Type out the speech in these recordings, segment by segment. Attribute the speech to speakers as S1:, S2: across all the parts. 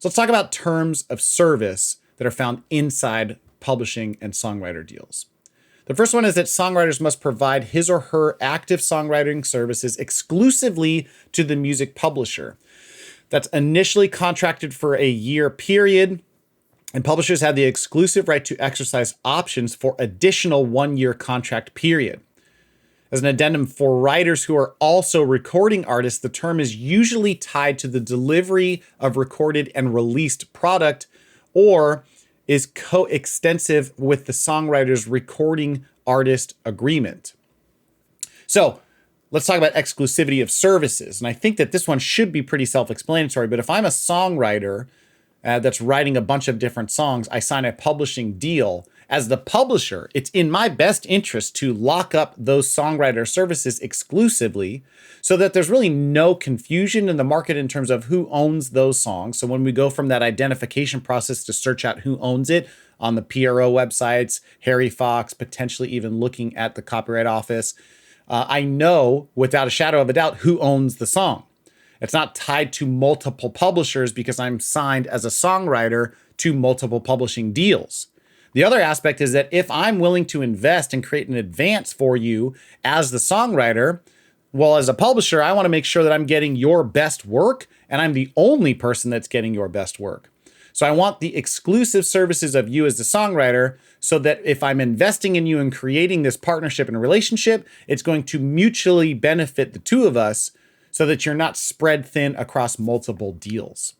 S1: So let's talk about terms of service that are found inside publishing and songwriter deals. The first one is that songwriters must provide his or her active songwriting services exclusively to the music publisher. That's initially contracted for a year period, and publishers have the exclusive right to exercise options for additional 1-year contract period. As an addendum for writers who are also recording artists, the term is usually tied to the delivery of recorded and released product, or is coextensive with the songwriter's recording artist agreement. So let's talk about exclusivity of services. And I think that this one should be pretty self-explanatory, but if I'm a songwriter that's writing a bunch of different songs, I sign a publishing deal. As the publisher, it's in my best interest to lock up those songwriter services exclusively so that there's really no confusion in the market in terms of who owns those songs. So when we go from that identification process to search out who owns it on the PRO websites, Harry Fox, potentially even looking at the Copyright Office, I know without a shadow of a doubt who owns the song. It's not tied to multiple publishers because I'm signed as a songwriter to multiple publishing deals. The other aspect is that if I'm willing to invest and create an advance for you as the songwriter, well, as a publisher, I want to make sure that I'm getting your best work and I'm the only person that's getting your best work. So I want the exclusive services of you as the songwriter so that if I'm investing in you and creating this partnership and relationship, it's going to mutually benefit the two of us so that you're not spread thin across multiple deals.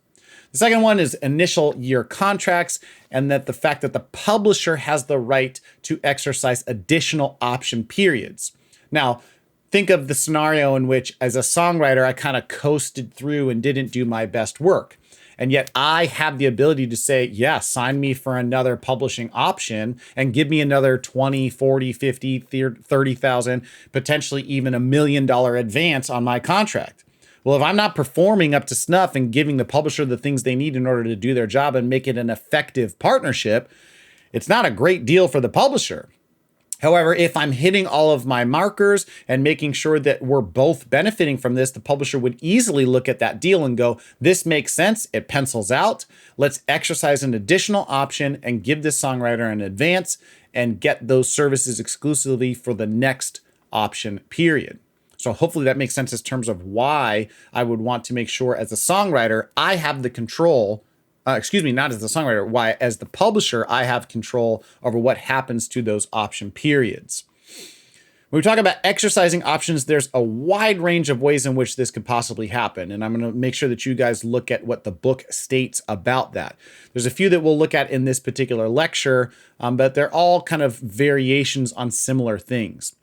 S1: The second one is initial year contracts, and that the fact that the publisher has the right to exercise additional option periods. Now, think of the scenario in which, as a songwriter, I kind of coasted through and didn't do my best work. And yet I have the ability to say, yeah, sign me for another publishing option and give me another 20, 40, 50, 30,000, potentially even $1 million advance on my contract. Well, if I'm not performing up to snuff and giving the publisher the things they need in order to do their job and make it an effective partnership, it's not a great deal for the publisher. However, if I'm hitting all of my markers and making sure that we're both benefiting from this, the publisher would easily look at that deal and go, this makes sense, it pencils out. Let's exercise an additional option and give this songwriter an advance and get those services exclusively for the next option period. So hopefully that makes sense in terms of why I would want to make sure as a songwriter, I have the control, not as the songwriter, why as the publisher, I have control over what happens to those option periods. When we talk about exercising options, there's a wide range of ways in which this could possibly happen. And I'm going to make sure that you guys look at what the book states about that. There's a few that we'll look at in this particular lecture, but they're all kind of variations on similar things.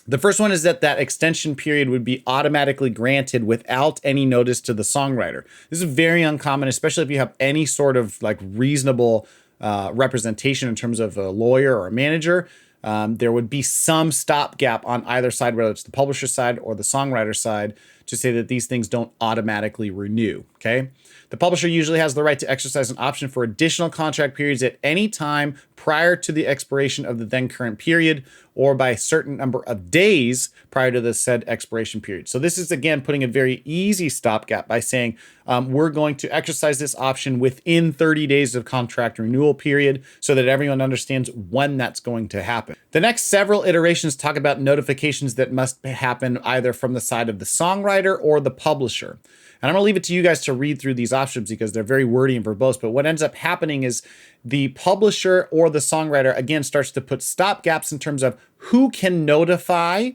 S1: The first one is that extension period would be automatically granted without any notice to the songwriter. This is very uncommon, especially if you have any sort of like reasonable representation in terms of a lawyer or a manager. There would be some stopgap on either side, whether it's the publisher side or the songwriter side, to say that these things don't automatically renew, okay? The publisher usually has the right to exercise an option for additional contract periods at any time prior to the expiration of the then current period or by a certain number of days prior to the said expiration period. So this is, again, putting a very easy stopgap by saying we're going to exercise this option within 30 days of contract renewal period so that everyone understands when that's going to happen. The next several iterations talk about notifications that must happen either from the side of the songwriter or the publisher. And I'm going to leave it to you guys to read through these options because they're very wordy and verbose. But what ends up happening is the publisher or the songwriter, again, starts to put stopgaps in terms of who can notify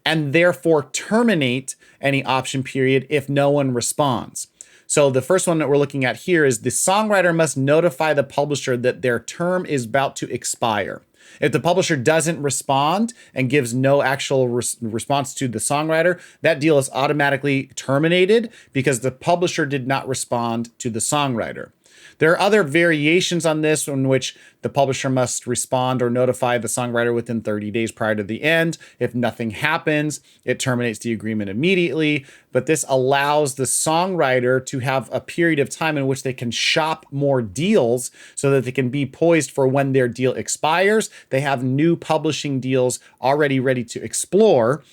S1: and therefore terminate any option period if no one responds. So the first one that we're looking at here is the songwriter must notify the publisher that their term is about to expire. If the publisher doesn't respond and gives no actual response to the songwriter, that deal is automatically terminated because the publisher did not respond to the songwriter. There are other variations on this in which the publisher must respond or notify the songwriter within 30 days prior to the end. If nothing happens, it terminates the agreement immediately. But this allows the songwriter to have a period of time in which they can shop more deals so that they can be poised for when their deal expires. They have new publishing deals already ready to explore.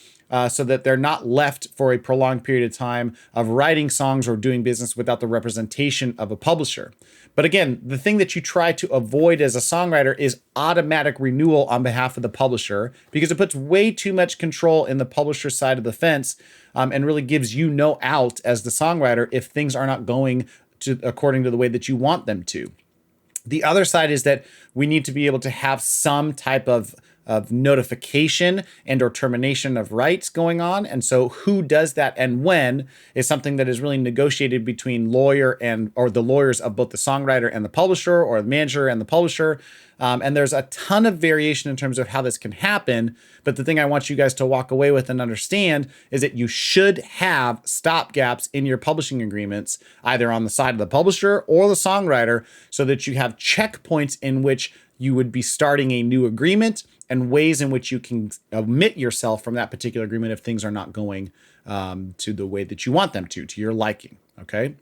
S1: so that they're not left for a prolonged period of time of writing songs or doing business without the representation of a publisher. But again, the thing that you try to avoid as a songwriter is automatic renewal on behalf of the publisher, because it puts way too much control in the publisher side of the fence, and really gives you no out as the songwriter if things are not going to according to the way that you want them to. The other side is that we need to be able to have some type of notification and or termination of rights going on. And so who does that and when is something that is really negotiated between lawyer and or the lawyers of both the songwriter and the publisher, or the manager and the publisher. And there's a ton of variation in terms of how this can happen. But the thing I want you guys to walk away with and understand is that you should have stopgaps in your publishing agreements, either on the side of the publisher or the songwriter, so that you have checkpoints in which you would be starting a new agreement and ways in which you can omit yourself from that particular agreement if things are not going to the way that you want them to your liking. Okay.